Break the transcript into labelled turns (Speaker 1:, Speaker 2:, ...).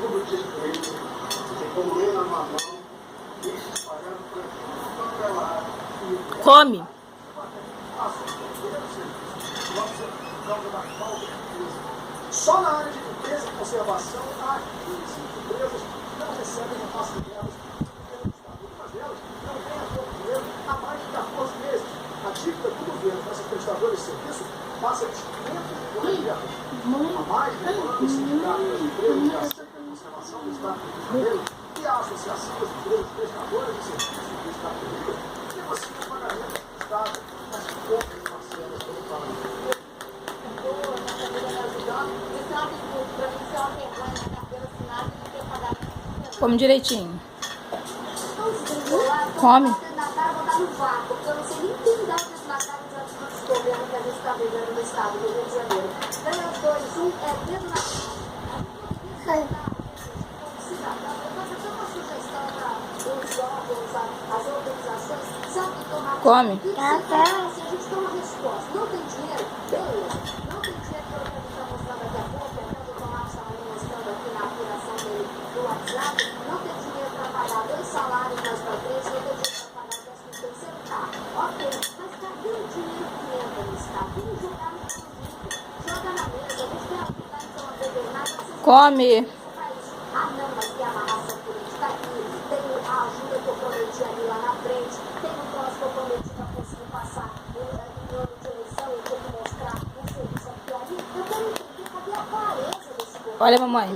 Speaker 1: tudo que tem. Você tem como ler na mão, isso espalhando por tudo quanto é lado.
Speaker 2: Come.
Speaker 1: Só na área de limpeza e conservação, há 15 empresas não recebem repasse de verbas. Algumas delas não têm acordo com dinheiro há mais de 14 meses. A dívida do governo para essas prestadoras de serviço passa de 500 milhões de reais. A mais de o Sindicato das Empresas de Ação e Conservação do Estado do Rio de Janeiro e a Associação das Empresas Prestadoras de Serviços do Estado do Rio negociam o pagamento do Estado nas poucas parcelas pelo pagamento.
Speaker 2: Come direitinho. Come.
Speaker 3: Eu não sei nem quem dá esses macaros desse governo que a gente está vivendo no estado do Rio de Janeiro. Ganha os dois, um é dedo na cara. Cidadão, eu faço até uma sugestão para os órgãos, as organizações, sabe, tomar.
Speaker 2: Come.
Speaker 3: Se a gente tem uma resposta, não tem dinheiro, beleza. Não tem dinheiro pelo que a gente está mostrando daqui a pouco, até o doutor Marcos estava me mostrando aqui na apuração dele do WhatsApp, não tem dinheiro para pagar 2 salários mais para frente, não tem dinheiro para pagar o 13º, tá? Ok, mas cadê o dinheiro que entra no Estado? Vamos jogar no conjunto, joga na mesa, a gente tem a habilidade de uma governada.
Speaker 2: Come.
Speaker 3: Ah, não, mas tem a amarração política aqui, tem a ajuda que eu prometi ali lá na frente, tem o troço que eu prometi para conseguir passar em ano de eleição, eu tenho que mostrar o serviço aqui ali. Eu quero entender cadê a clareza desse governo.
Speaker 2: Olha, mamãe.